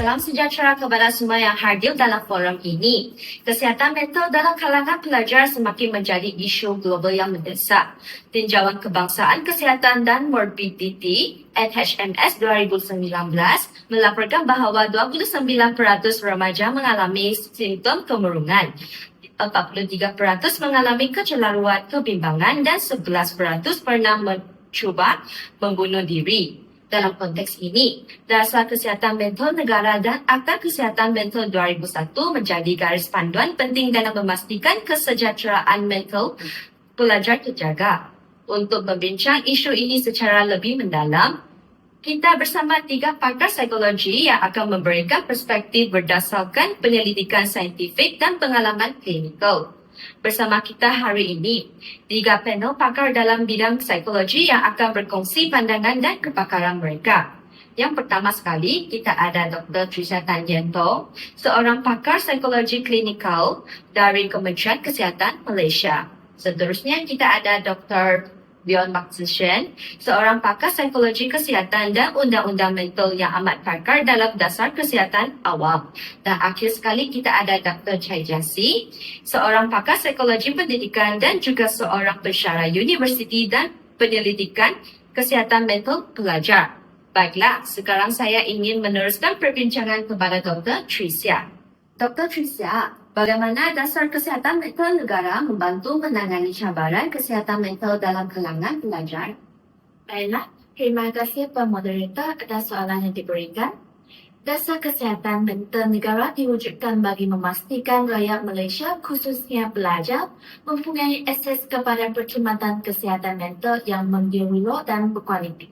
Salam sejahtera kepada semua yang hadir dalam forum ini. Kesihatan mental dalam kalangan pelajar semakin menjadi isu global yang mendesak. Tinjauan Kebangsaan Kesihatan dan Morbidity NHMS 2019 melaporkan bahawa 29% remaja mengalami simptom kemurungan. 43% mengalami kecelaruan kebimbangan dan 11% pernah mencuba membunuh diri. Dalam konteks ini, Dasar Kesihatan Mental Negara dan Akta Kesihatan Mental 2001 menjadi garis panduan penting dalam memastikan kesejahteraan mental pelajar terjaga. Untuk membincang isu ini secara lebih mendalam, kita bersama 3 pakar psikologi yang akan memberikan perspektif berdasarkan penyelidikan saintifik dan pengalaman klinikal. Bersama kita hari ini, 3 panel pakar dalam bidang psikologi yang akan berkongsi pandangan dan kepakaran mereka. Yang pertama sekali, kita ada Dr. Tricia Tan Yen Tong, seorang pakar psikologi klinikal dari Kementerian Kesihatan Malaysia. Seterusnya, kita ada Dr. Bjorn Mak Tze Shen, seorang pakar psikologi kesihatan dan undang-undang mental yang amat pakar dalam dasar kesihatan awam. Dan akhir sekali kita ada Dr. Chai Jasi, seorang pakar psikologi pendidikan dan juga seorang pensyarah universiti dan penyelidikan kesihatan mental pelajar. Baiklah, sekarang saya ingin meneruskan perbincangan kepada Dr. Tricia. Dr. Tricia, bagaimana Dasar Kesihatan Mental Negara membantu menangani cabaran kesihatan mental dalam kalangan pelajar? Baiklah, terima kasih Pak Moderator atas soalan yang diberikan. Dasar Kesihatan Mental Negara diwujudkan bagi memastikan rakyat Malaysia, khususnya pelajar, mempunyai akses kepada perkhidmatan kesihatan mental yang menyeluruh dan berkualiti.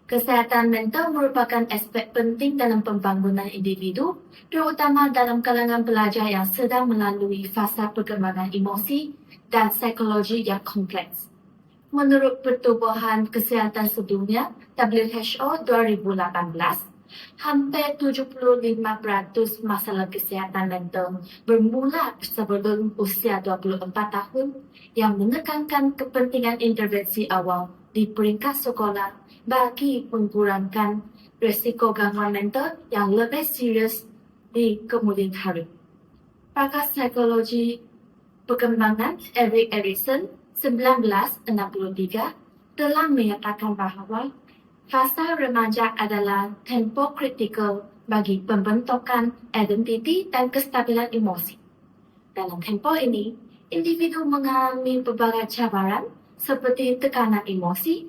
Kesihatan mental merupakan aspek penting dalam pembangunan individu, terutama dalam kalangan pelajar yang sedang melalui fasa perkembangan emosi dan psikologi yang kompleks. Menurut Pertubuhan Kesihatan Sedunia (WHO) 2018, hampir 75% masalah kesihatan mental bermula sebelum usia 24 tahun yang menekankan kepentingan intervensi awal di peringkat sekolah bagi mengurangkan risiko gangguan mental yang lebih serius di kemudian hari. Pakar psikologi perkembangan Erik Erikson 1963 telah menyatakan bahawa fasa remaja adalah tempoh kritikal bagi pembentukan identiti dan kestabilan emosi. Dalam tempoh ini, individu mengalami berbagai cabaran seperti tekanan emosi,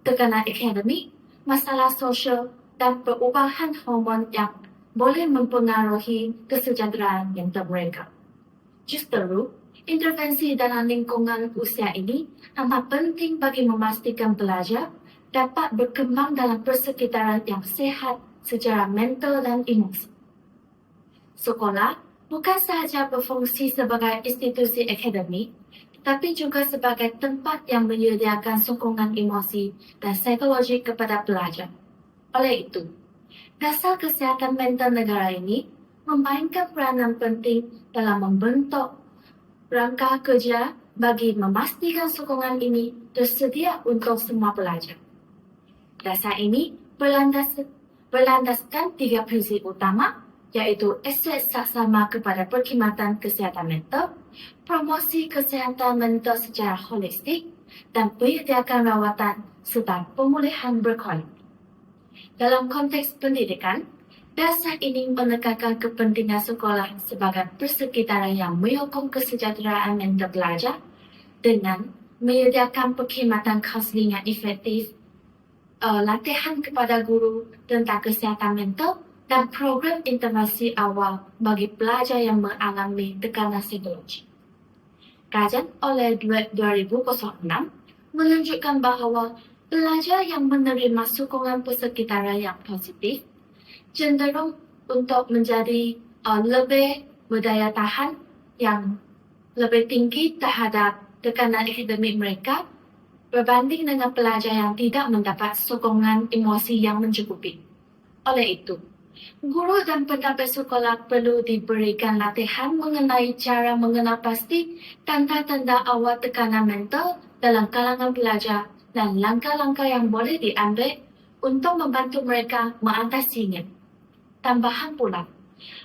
tekanan akademik, masalah sosial dan perubahan hormon yang boleh mempengaruhi kesejahteraan mental mereka. Justru, intervensi dalam lingkungan usia ini amat penting bagi memastikan pelajar dapat berkembang dalam persekitaran yang sihat secara mental dan emosi. Sekolah bukan sahaja berfungsi sebagai institusi akademik, tapi juga sebagai tempat yang menyediakan sokongan emosi dan psikologi kepada pelajar. Oleh itu, Dasar Kesihatan Mental Negara ini memainkan peranan penting dalam membentuk rangka kerja bagi memastikan sokongan ini tersedia untuk semua pelajar. Dasar ini berlandaskan 3 prinsip utama, iaitu akses saksama kepada perkhidmatan kesihatan mental, promosi kesihatan mental secara holistik, dan penyediaan rawatan serta pemulihan berkualiti. Dalam konteks pendidikan, dasar ini menekankan kepentingan sekolah sebagai persekitaran yang menyokong kesejahteraan mental pelajar dengan menyediakan perkhidmatan kaunseling yang efektif, latihan kepada guru tentang kesihatan mental dan program intervensi awal bagi pelajar yang mengalami tekanan psikologi. Kajian oleh 2006 menunjukkan bahawa pelajar yang menerima sokongan persekitaran yang positif cenderung untuk menjadi lebih berdaya tahan yang lebih tinggi terhadap tekanan akademik mereka berbanding dengan pelajar yang tidak mendapat sokongan emosi yang mencukupi. Oleh itu, guru dan pendamping sekolah perlu diberikan latihan mengenai cara mengenal pasti tanda-tanda awal tekanan mental dalam kalangan pelajar dan langkah-langkah yang boleh diambil untuk membantu mereka mengatasinya. Tambahan pula,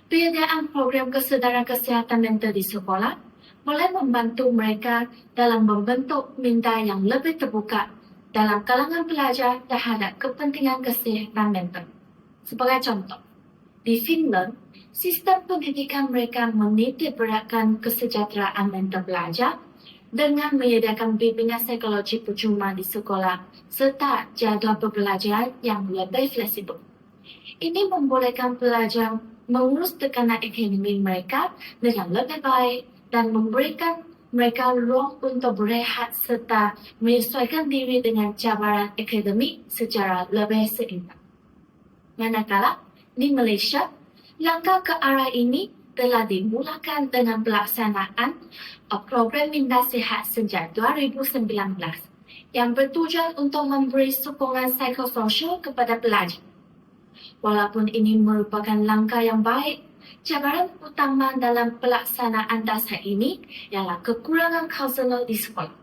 penyediaan program kesedaran kesihatan mental di sekolah boleh membantu mereka dalam membentuk minda yang lebih terbuka dalam kalangan pelajar terhadap kepentingan kesihatan mental. Sebagai contoh, di Finland, sistem pendidikan mereka menitik beratkan kesejahteraan mental pelajar dengan menyediakan bimbingan psikologi percuma di sekolah serta jadual pembelajaran yang lebih fleksibel. Ini membolehkan pelajar mengurus tekanan akademik mereka dengan lebih baik dan memberikan mereka ruang untuk berehat serta menyesuaikan diri dengan cabaran akademik secara lebih seimbang. Manakala di Malaysia, langkah ke arah ini telah dimulakan dengan pelaksanaan program Minda Sihat sejak 2019 yang bertujuan untuk memberi sokongan psikososial kepada pelajar. Walaupun ini merupakan langkah yang baik, cabaran utama dalam pelaksanaan dasar ini ialah kekurangan kaunselor di sekolah.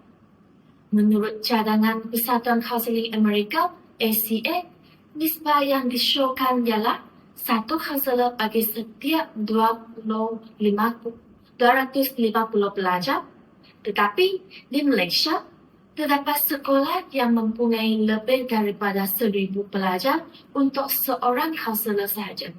Menurut cadangan Persatuan Kaunseling Amerika, ACA, nisbah yang disyorkan ialah satu kaunselor bagi setiap 250 pelajar. Tetapi di Malaysia, terdapat sekolah yang mempunyai lebih daripada 1,000 pelajar untuk seorang kaunselor sahaja.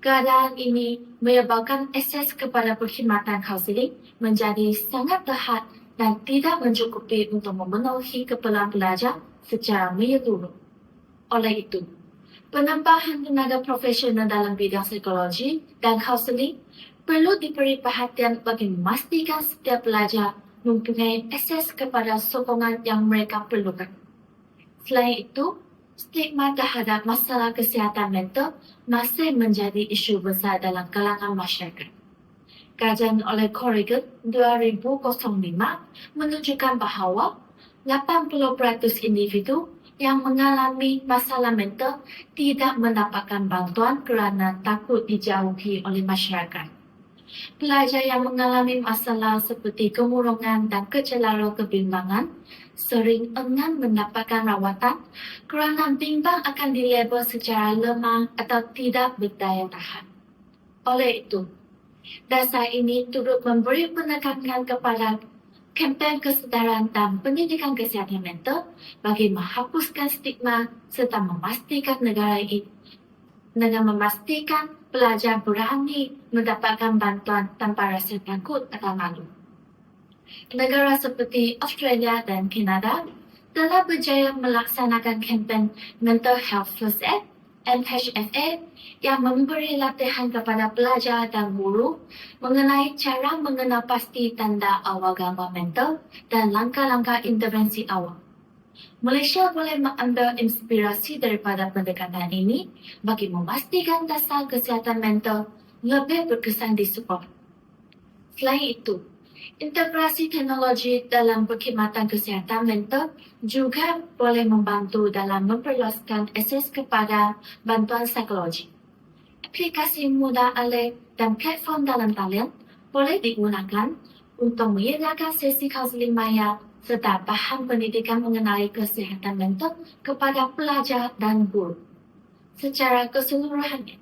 Keadaan ini menyebabkan akses kepada perkhidmatan kaunseling menjadi sangat terhad dan tidak mencukupi untuk memenuhi keperluan pelajar secara menyeluruh. Oleh itu, penambahan tenaga profesional dalam bidang psikologi dan kaunseling perlu diberi perhatian bagi memastikan setiap pelajar mempunyai akses kepada sokongan yang mereka perlukan. Selain itu, stigma terhadap masalah kesihatan mental masih menjadi isu besar dalam kalangan masyarakat. Kajian oleh Corrigan 2005 menunjukkan bahawa 80% individu yang mengalami masalah mental tidak mendapatkan bantuan kerana takut dijauhi oleh masyarakat. Pelajar yang mengalami masalah seperti kemurungan dan gejala kebimbangan sering enggan mendapatkan rawatan kerana bimbang akan dilabel secara lemah atau tidak berdaya tahan. Oleh itu, dasar ini turut memberi penekanan kepada kempen kesedaran dan pendidikan kesihatan mental bagi menghapuskan stigma serta memastikan pelajar berani mendapatkan bantuan tanpa rasa takut atau malu. Negara seperti Australia dan Kanada telah berjaya melaksanakan kempen Mental Health First Aid (MHFA) yang memberi latihan kepada pelajar dan guru mengenai cara mengenal pasti tanda awal gangguan mental dan langkah-langkah intervensi awal. Malaysia boleh mengambil inspirasi daripada pendekatan ini bagi memastikan dasar kesihatan mental lebih berkesan di sekolah. Selain itu, integrasi teknologi dalam perkhidmatan kesihatan mental juga boleh membantu dalam memperluaskan akses kepada bantuan psikologi. Aplikasi mudah alih dan platform dalam talian boleh digunakan untuk menyediakan sesi kaunseling maya serta bahan pendidikan mengenai kesihatan mental kepada pelajar dan guru. Secara keseluruhannya,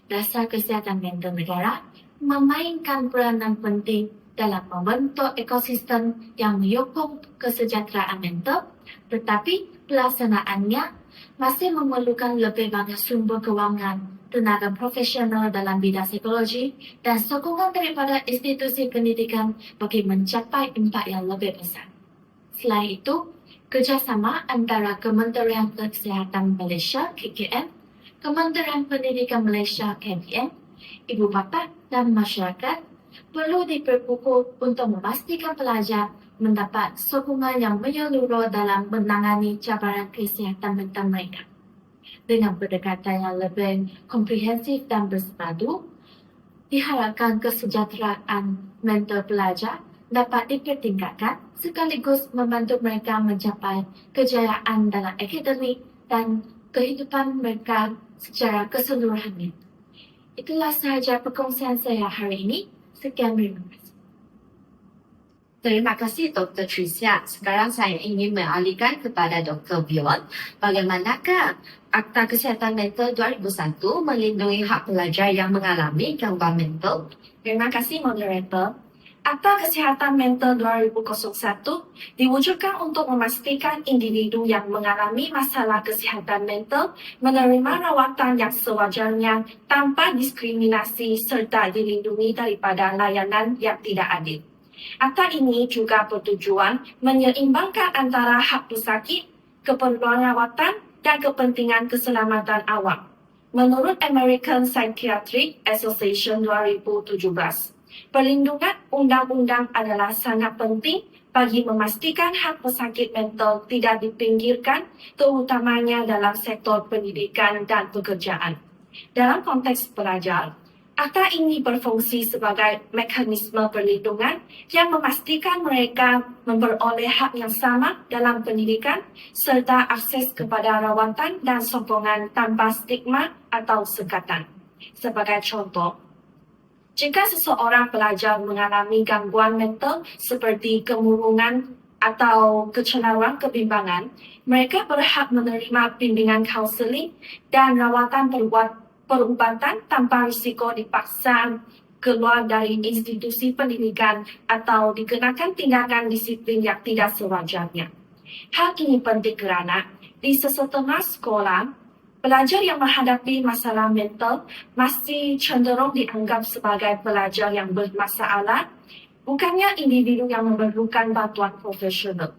dasar kesihatan mental negara memainkan peranan penting dalam membentuk ekosistem yang menyokong kesejahteraan mental, tetapi pelaksanaannya masih memerlukan lebih banyak sumber kewangan, tenaga profesional dalam bidang psikologi dan sokongan daripada institusi pendidikan bagi mencapai impak yang lebih besar. Selain itu, kerjasama antara Kementerian Kesihatan Malaysia (KKM), Kementerian Pendidikan Malaysia (KPM), ibu bapa dan masyarakat perlu diperkukuh untuk memastikan pelajar mendapat sokongan yang menyeluruh dalam menangani cabaran kesihatan mental mereka. Dengan pendekatan yang lebih komprehensif dan bersepadu, diharapkan kesejahteraan mental pelajar dapat dipertingkatkan sekaligus membantu mereka mencapai kejayaan dalam akademik dan kehidupan mereka secara keseluruhannya. Itulah sahaja perkongsian saya hari ini. Sekian, terima kasih. Terima kasih Dr. Tricia. Sekarang saya ingin mengalihkan kepada Dr. Bjorn. Bagaimanakah Akta Kesihatan Mental 2001 melindungi hak pelajar yang mengalami gangguan mental? Terima kasih moderator. Akta Kesihatan Mental 2001 diwujudkan untuk memastikan individu yang mengalami masalah kesihatan mental menerima rawatan yang sewajarnya tanpa diskriminasi serta dilindungi daripada layanan yang tidak adil. Akta ini juga bertujuan menyeimbangkan antara hak pesakit, keperluan rawatan dan kepentingan keselamatan awam. Menurut American Psychiatric Association 2017, perlindungan undang-undang adalah sangat penting bagi memastikan hak pesakit mental tidak dipinggirkan, terutamanya dalam sektor pendidikan dan pekerjaan. Dalam konteks pelajar, Akta ini berfungsi sebagai mekanisme perlindungan yang memastikan mereka memperoleh hak yang sama dalam pendidikan serta akses kepada rawatan dan sokongan tanpa stigma atau sekatan. Sebagai contoh, jika seseorang pelajar mengalami gangguan mental seperti kemurungan atau kecenderungan kebimbangan, mereka berhak menerima bimbingan kaunseling dan rawatan perubatan tanpa risiko dipaksa keluar dari institusi pendidikan atau dikenakan tindakan disiplin yang tidak sewajarnya. Hal ini penting kerana di sesetengah sekolah, pelajar yang menghadapi masalah mental masih cenderung dianggap sebagai pelajar yang bermasalah, bukannya individu yang memerlukan bantuan profesional.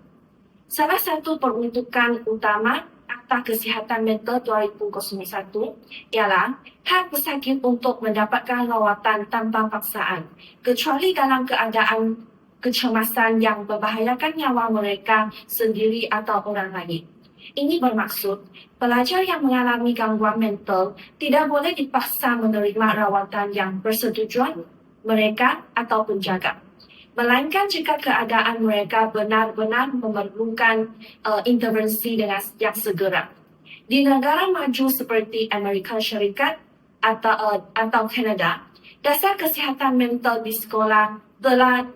Salah satu peruntukan utama Akta Kesihatan Mental 2001 ialah hak pesakit untuk mendapatkan rawatan tanpa paksaan, kecuali dalam keadaan kecemasan yang membahayakan nyawa mereka sendiri atau orang lain. Ini bermaksud, pelajar yang mengalami gangguan mental tidak boleh dipaksa menerima rawatan yang persetujuan mereka atau penjaga, melainkan jika keadaan mereka benar-benar memerlukan intervensi yang segera. Di negara maju seperti Amerika Syarikat atau Kanada, dasar kesihatan mental di sekolah telah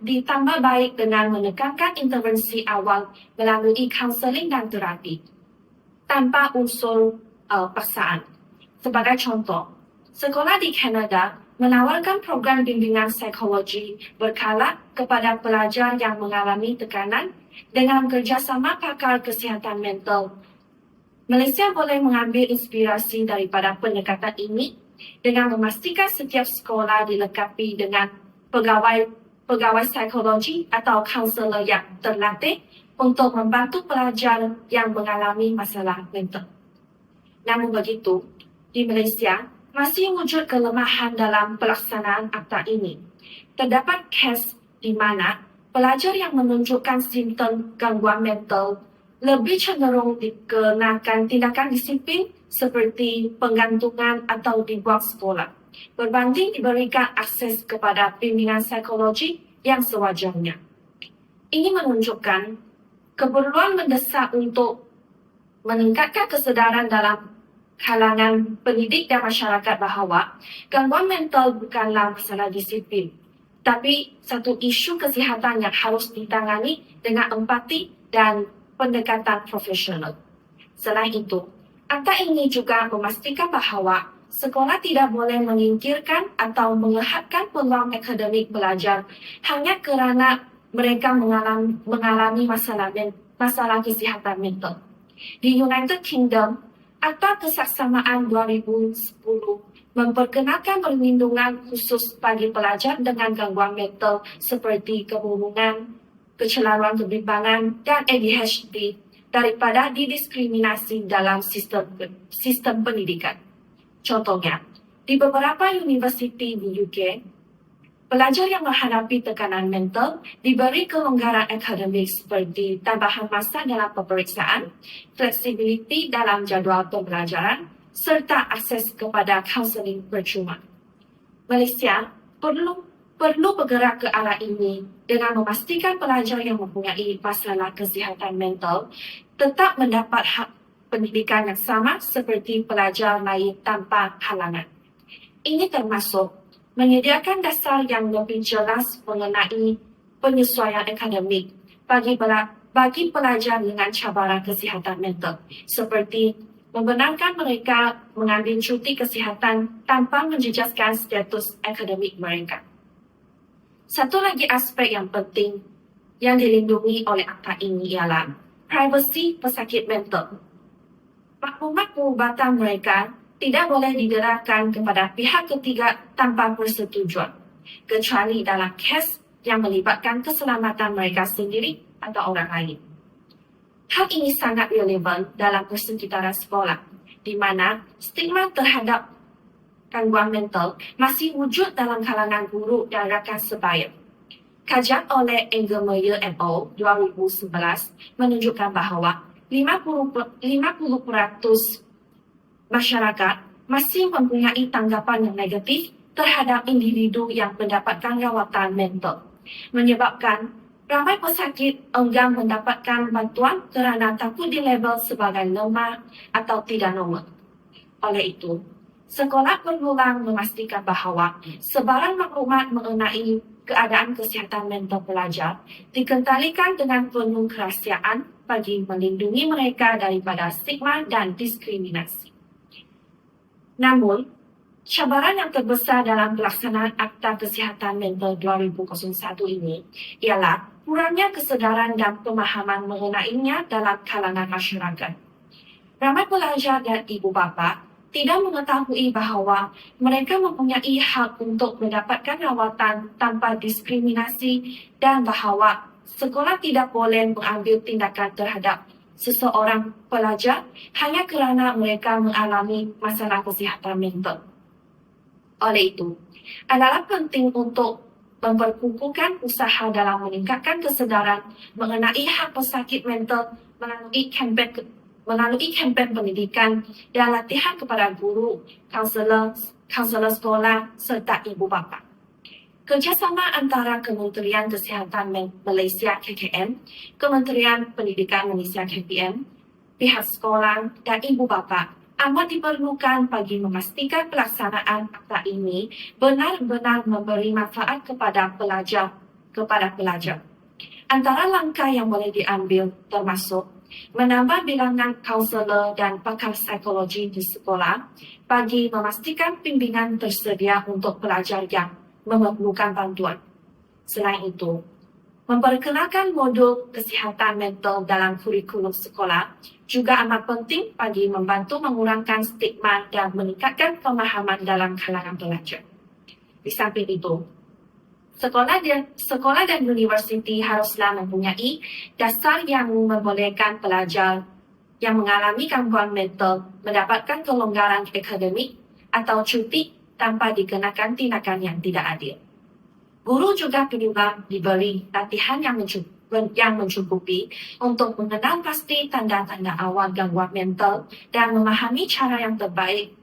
ditambah baik dengan menekankan intervensi awal melalui kaunseling dan terapi tanpa unsur paksaan. Sebagai contoh, sekolah di Kanada menawarkan program bimbingan psikologi berkala kepada pelajar yang mengalami tekanan dengan kerjasama pakar kesihatan mental. Malaysia boleh mengambil inspirasi daripada pendekatan ini dengan memastikan setiap sekolah dilengkapi dengan pegawai psikologi atau kaunselor yang terlatih untuk membantu pelajar yang mengalami masalah mental. Namun begitu, di Malaysia, masih wujud kelemahan dalam pelaksanaan akta ini. Terdapat kes di mana pelajar yang menunjukkan simptom gangguan mental lebih cenderung dikenakan tindakan disiplin seperti penggantungan atau dibuang sekolah, berbanding diberikan akses kepada bimbingan psikologi yang sewajarnya. Ini menunjukkan keperluan mendesak untuk meningkatkan kesedaran dalam kalangan pendidik dan masyarakat bahawa gangguan mental bukanlah masalah disiplin, tapi satu isu kesihatan yang harus ditangani dengan empati dan pendekatan profesional. Selain itu, akta ini juga memastikan bahawa sekolah tidak boleh menyingkirkan atau mengelakkan peluang akademik pelajar hanya kerana mereka mengalami masalah kesihatan mental. Di United Kingdom, Akta Kesaksamaan 2010 memperkenalkan perlindungan khusus bagi pelajar dengan gangguan mental seperti kemurungan, kecenderungan kebimbangan dan ADHD daripada didiskriminasi dalam sistem pendidikan. Contohnya, di beberapa universiti di UK, pelajar yang menghadapi tekanan mental diberi kelonggaran akademik seperti tambahan masa dalam peperiksaan, fleksibiliti dalam jadual pembelajaran, serta akses kepada kaunseling percuma. Malaysia perlu bergerak ke arah ini dengan memastikan pelajar yang mempunyai masalah kesihatan mental tetap mendapat hak pendidikan yang sama seperti pelajar lain tanpa halangan. Ini termasuk menyediakan dasar yang lebih jelas mengenai penyesuaian akademik bagi pelajar dengan cabaran kesihatan mental, seperti membenarkan mereka mengambil cuti kesihatan tanpa menjejaskan status akademik mereka. Satu lagi aspek yang penting yang dilindungi oleh akta ini ialah privasi pesakit mental. Maklumat pengubatan mereka tidak boleh digerakkan kepada pihak ketiga tanpa persetujuan, kecuali dalam kes yang melibatkan keselamatan mereka sendiri atau orang lain. Hal ini sangat relevan dalam persekitaran sekolah, di mana stigma terhadap gangguan mental masih wujud dalam kalangan guru dan rakan sebaya. Kajian oleh Engelmeyer et al. 2011 menunjukkan bahawa 50% masyarakat masih mempunyai tanggapan yang negatif terhadap individu yang mendapatkan rawatan mental, menyebabkan ramai pesakit enggan mendapatkan bantuan kerana takut dilabel sebagai lemah atau tidak normal. Oleh itu, sekolah berulang memastikan bahawa sebarang maklumat mengenai keadaan kesihatan mental pelajar dikendalikan dengan penuh kerahsiaan bagi melindungi mereka daripada stigma dan diskriminasi. Namun, cabaran yang terbesar dalam pelaksanaan Akta Kesihatan Mental 2001 ini ialah kurangnya kesedaran dan pemahaman mengenainya dalam kalangan masyarakat. Ramai pelajar dan ibu bapa tidak mengetahui bahawa mereka mempunyai hak untuk mendapatkan rawatan tanpa diskriminasi dan bahawa sekolah tidak boleh mengambil tindakan terhadap seseorang pelajar hanya kerana mereka mengalami masalah kesihatan mental. Oleh itu, adalah penting untuk memperkukuhkan usaha dalam meningkatkan kesedaran mengenai hak pesakit mental melalui kempen pendidikan dan latihan kepada guru, kaunselor sekolah serta ibu bapa. Kerjasama antara Kementerian Kesihatan Malaysia KKM, Kementerian Pendidikan Malaysia KPM, pihak sekolah dan ibu bapa amat diperlukan bagi memastikan pelaksanaan akta ini benar-benar memberi manfaat kepada pelajar. Antara langkah yang boleh diambil termasuk menambah bilangan kaunselor dan pakar psikologi di sekolah bagi memastikan bimbingan tersedia untuk pelajar yang memerlukan bantuan. Selain itu, memperkenalkan modul kesihatan mental dalam kurikulum sekolah juga amat penting bagi membantu mengurangkan stigma dan meningkatkan pemahaman dalam kalangan pelajar. Di samping itu, sekolah dan universiti haruslah mempunyai dasar yang membolehkan pelajar yang mengalami gangguan mental mendapatkan kelonggaran akademik atau cuti tanpa dikenakan tindakan yang tidak adil. Guru juga perlu diberi latihan yang mencukupi untuk mengenal pasti tanda-tanda awal gangguan mental dan memahami cara yang terbaik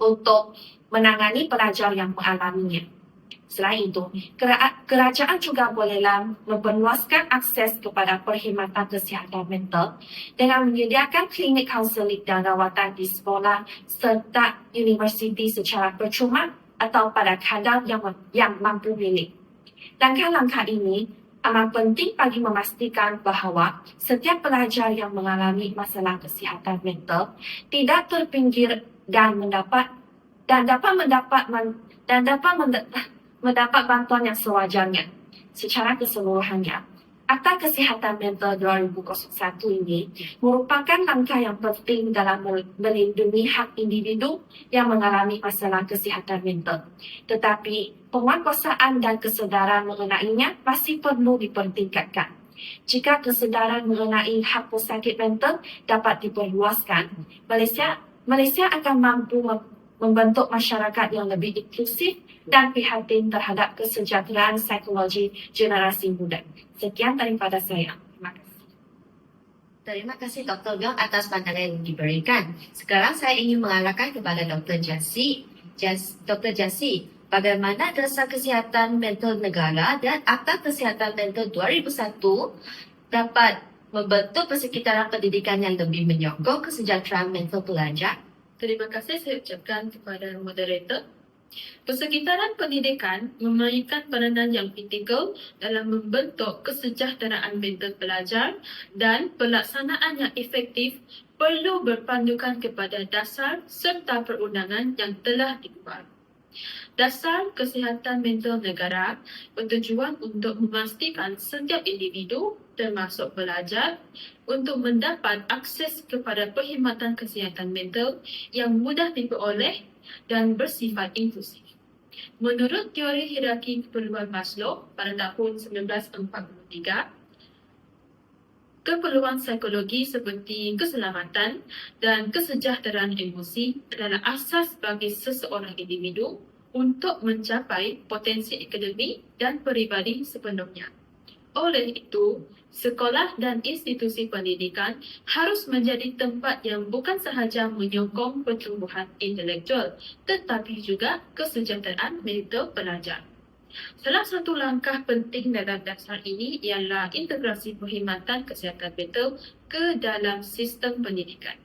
untuk menangani pelajar yang mengalaminya. Selain itu, kerajaan juga bolehlah memperluaskan akses kepada perkhidmatan kesihatan mental dengan menyediakan klinik kaunseling dan rawatan di sekolah serta universiti secara percuma atau pada kadar yang mampu milik. Langkah-langkah ini amat penting bagi memastikan bahawa setiap pelajar yang mengalami masalah kesihatan mental tidak terpinggir dan dapat mendapat bantuan yang sewajarnya. Secara keseluruhannya, Akta Kesihatan Mental 2001 ini merupakan langkah yang penting dalam melindungi hak individu yang mengalami masalah kesihatan mental. Tetapi, penguatkuasaan dan kesedaran mengenainya masih perlu dipertingkatkan. Jika kesedaran mengenai hak pesakit mental dapat diperluaskan, Malaysia akan mampu membentuk masyarakat yang lebih inklusif dan prihatin terhadap kesejahteraan psikologi generasi muda. Sekian daripada saya. Terima kasih. Terima kasih Dr. Leong atas pandangan yang diberikan. Sekarang saya ingin mengarahkan kepada Dr. Jassi. Dr. Jassi, bagaimana dasar kesihatan mental negara dan Akta Kesihatan Mental 2001 dapat membentuk persekitaran pendidikan yang lebih menyokong kesejahteraan mental pelajar? Terima kasih saya ucapkan kepada moderator. Persekitaran pendidikan memainkan peranan yang kritikal dalam membentuk kesejahteraan mental pelajar dan pelaksanaan yang efektif perlu berpandukan kepada dasar serta perundangan yang telah dibuat. Dasar Kesihatan Mental Negara bertujuan untuk memastikan setiap individu termasuk pelajar untuk mendapat akses kepada perkhidmatan kesihatan mental yang mudah diperoleh dan bersifat inklusif. Menurut teori hierarki keperluan Maslow pada tahun 1943, keperluan psikologi seperti keselamatan dan kesejahteraan emosi adalah asas bagi seseorang individu untuk mencapai potensi akademik dan peribadi sepenuhnya. Oleh itu, sekolah dan institusi pendidikan harus menjadi tempat yang bukan sahaja menyokong pertumbuhan intelektual, tetapi juga kesejahteraan mental pelajar. Salah satu langkah penting dalam dasar ini ialah integrasi perkhidmatan kesihatan mental ke dalam sistem pendidikan.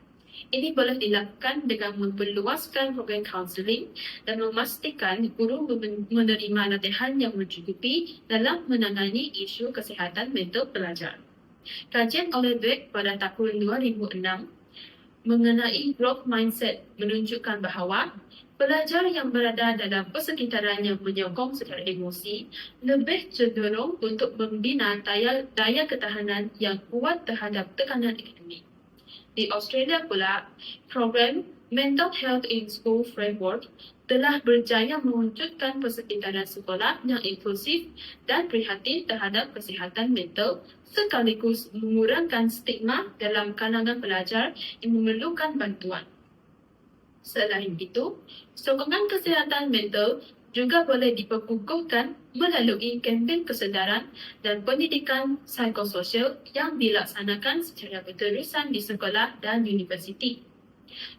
Ini boleh dilakukan dengan memperluaskan program kaunseling dan memastikan guru menerima latihan yang mencukupi dalam menangani isu kesihatan mental pelajar. Kajian oleh Dweck pada tahun 2006 mengenai growth mindset menunjukkan bahawa pelajar yang berada dalam persekitaran yang menyokong secara emosi lebih cenderung untuk membina daya ketahanan yang kuat terhadap tekanan akademik. Di Australia pula, program Mental Health in School Framework telah berjaya mewujudkan persekitaran sekolah yang inklusif dan prihatin terhadap kesihatan mental sekaligus mengurangkan stigma dalam kalangan pelajar yang memerlukan bantuan. Selain itu, sokongan kesihatan mental juga boleh diperkukuhkan melalui kempen kesedaran dan pendidikan psikososial yang dilaksanakan secara berterusan di sekolah dan universiti.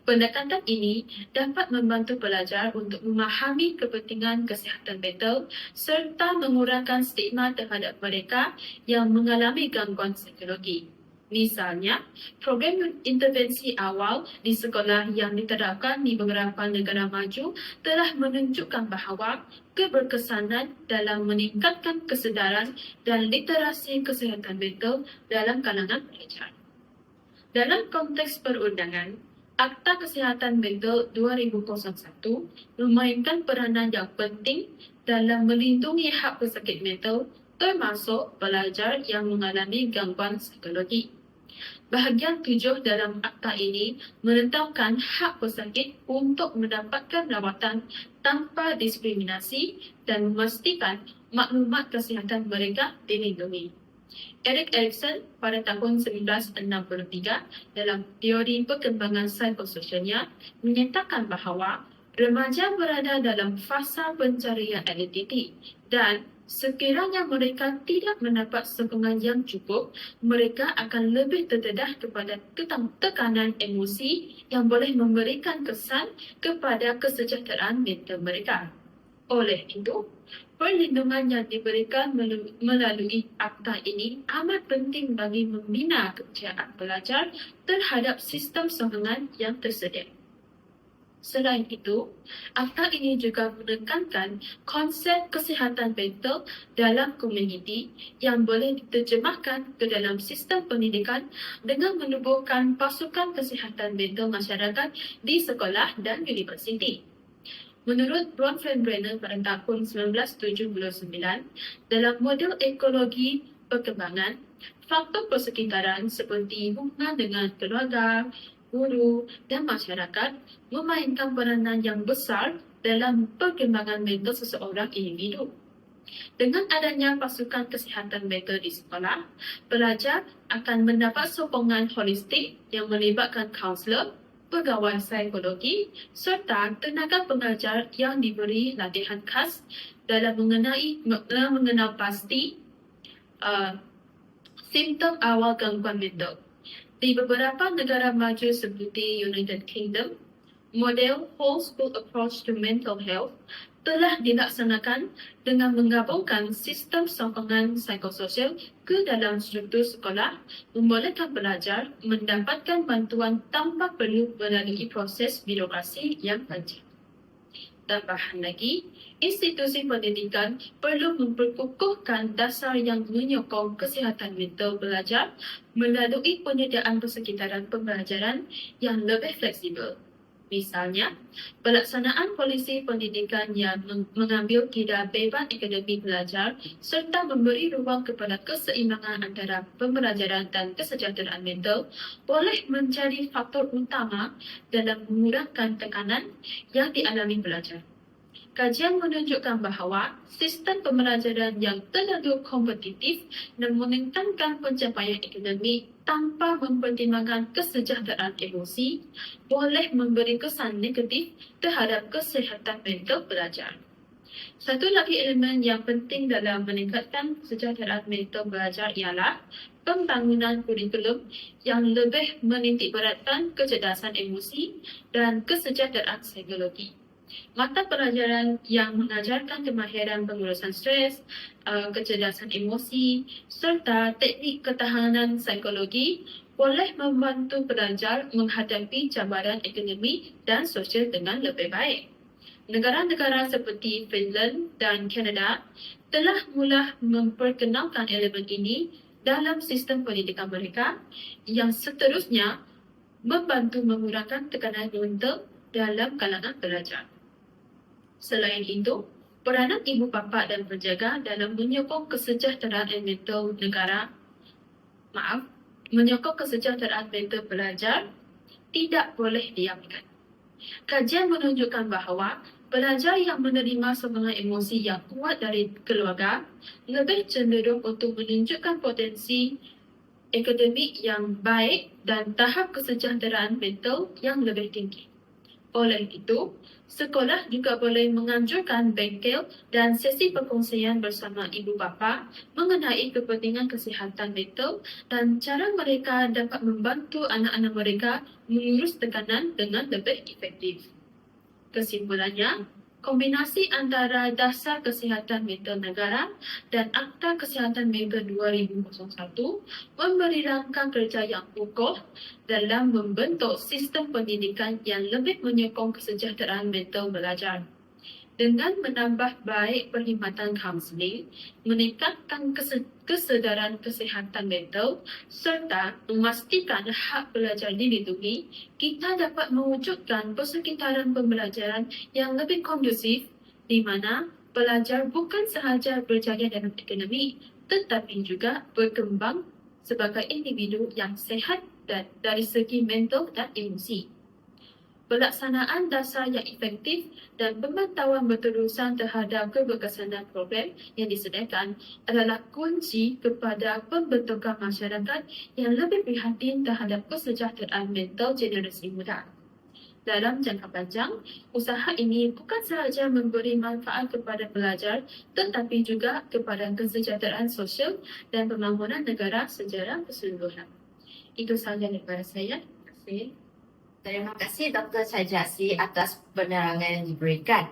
Pendekatan ini dapat membantu pelajar untuk memahami kepentingan kesihatan mental serta mengurangkan stigma terhadap mereka yang mengalami gangguan psikologi. Misalnya, program intervensi awal di sekolah yang diterapkan di beberapa negara maju telah menunjukkan bahawa keberkesanan dalam meningkatkan kesedaran dan literasi kesihatan mental dalam kalangan pelajar. Dalam konteks perundangan, Akta Kesihatan Mental 2001 memainkan peranan yang penting dalam melindungi hak pesakit mental termasuk pelajar yang mengalami gangguan psikologi. Bahagian 7 dalam akta ini menetapkan hak pesakit untuk mendapatkan rawatan tanpa diskriminasi dan memastikan maklumat kesihatan mereka dilindungi. Erik Erikson pada tahun 1963 dalam teori perkembangan psikososialnya menyatakan bahawa remaja berada dalam fasa pencarian identiti dan sekiranya mereka tidak mendapat sokongan yang cukup, mereka akan lebih terdedah kepada tekanan emosi yang boleh memberikan kesan kepada kesejahteraan mental mereka. Oleh itu, perlindungan yang diberikan melalui akta ini amat penting bagi membina kepercayaan pelajar terhadap sistem sokongan yang tersedia. Selain itu, akta ini juga menekankan konsep kesihatan mental dalam komuniti yang boleh diterjemahkan ke dalam sistem pendidikan dengan menubuhkan pasukan kesihatan mental masyarakat di sekolah dan universiti. Menurut Bronfenbrenner pada tahun 1979, dalam model ekologi perkembangan, faktor persekitaran seperti hubungan dengan keluarga, guru dan masyarakat memainkan peranan yang besar dalam perkembangan mental seseorang individu. Dengan adanya pasukan kesihatan mental di sekolah, pelajar akan mendapat sokongan holistik yang melibatkan kaunselor, pegawai psikologi serta tenaga pengajar yang diberi latihan khas dalam mengenal pasti simptom awal gangguan mental. Di beberapa negara maju seperti United Kingdom, model Whole School Approach to Mental Health telah dilaksanakan dengan menggabungkan sistem sokongan psikososial ke dalam struktur sekolah, membolehkan pelajar mendapatkan bantuan tanpa perlu melalui proses birokrasi yang panjang. tambahan lagi, institusi pendidikan perlu memperkukuhkan dasar yang menyokong kesihatan mental pelajar melalui penyediaan persekitaran pembelajaran yang lebih fleksibel. Misalnya, pelaksanaan polisi pendidikan yang mengambil kira beban akademik pelajar serta memberi ruang kepada keseimbangan antara pembelajaran dan kesejahteraan mental boleh menjadi faktor utama dalam mengurangkan tekanan yang dialami pelajar. Kajian menunjukkan bahawa sistem pembelajaran yang terlalu kompetitif dan meningkatkan pencapaian akademik tanpa mempertimbangkan kesejahteraan emosi boleh memberi kesan negatif terhadap kesihatan mental pelajar. Satu lagi elemen yang penting dalam meningkatkan kesejahteraan mental pelajar ialah pembangunan kurikulum yang lebih menitikberatkan kecerdasan emosi dan kesejahteraan psikologi. Mata pelajaran yang mengajarkan kemahiran pengurusan stres, kecerdasan emosi serta teknik ketahanan psikologi boleh membantu pelajar menghadapi cabaran akademik dan sosial dengan lebih baik. Negara-negara seperti Finland dan Kanada telah mula memperkenalkan elemen ini dalam sistem pendidikan mereka yang seterusnya membantu mengurangkan tekanan mental dalam kalangan pelajar. Selain itu, peranan ibu bapa dan penjaga dalam menyokong kesejahteraan mental pelajar tidak boleh diabaikan. Kajian menunjukkan bahawa pelajar yang menerima sokongan emosi yang kuat dari keluarga lebih cenderung untuk menunjukkan potensi akademik yang baik dan tahap kesejahteraan mental yang lebih tinggi. Oleh itu, sekolah juga boleh menganjurkan bengkel dan sesi perkongsian bersama ibu bapa mengenai kepentingan kesihatan mental dan cara mereka dapat membantu anak-anak mereka mengurus tekanan dengan lebih efektif. Kesimpulannya, kombinasi antara Dasar Kesihatan Mental Negara dan Akta Kesihatan Mental 2001 memberi rangka kerja yang kokoh dalam membentuk sistem pendidikan yang lebih menyokong kesejahteraan mental pelajar. Dengan menambah baik perkhidmatan kaunseling, meningkatkan kesedaran kesihatan mental serta memastikan hak pelajar dilindungi, kita dapat mewujudkan persekitaran pembelajaran yang lebih kondusif di mana pelajar bukan sahaja berjaya dalam akademik tetapi juga berkembang sebagai individu yang sihat dan dari segi mental dan emosi. Pelaksanaan dasar yang efektif dan pemantauan berterusan terhadap keberkesanan program yang disediakan adalah kunci kepada pembentukan masyarakat yang lebih prihatin terhadap kesejahteraan mental generasi muda. Dalam jangka panjang, usaha ini bukan sahaja memberi manfaat kepada pelajar tetapi juga kepada kesejahteraan sosial dan pembangunan negara secara keseluruhan. Itu sahaja daripada saya. Terima kasih. Terima kasih Dr. Sajasi atas penerangan yang diberikan.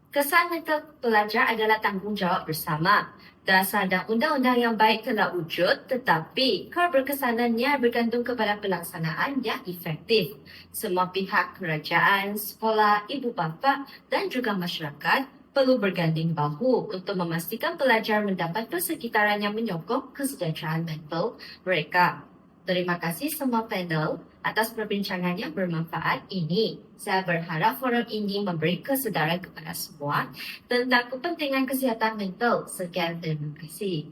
Kesan mental pelajar adalah tanggungjawab bersama. Dasar dan undang-undang yang baik telah wujud tetapi keberkesanannya bergantung kepada pelaksanaan yang efektif. Semua pihak kerajaan, sekolah, ibu bapa dan juga masyarakat perlu berganding bahu untuk memastikan pelajar mendapat persekitaran yang menyokong kesejahteraan mental mereka. Terima kasih semua panel atas perbincangan yang bermanfaat ini. Saya berharap forum ini memberi kesedaran kepada semua tentang kepentingan kesihatan mental. Sekian, terima kasih.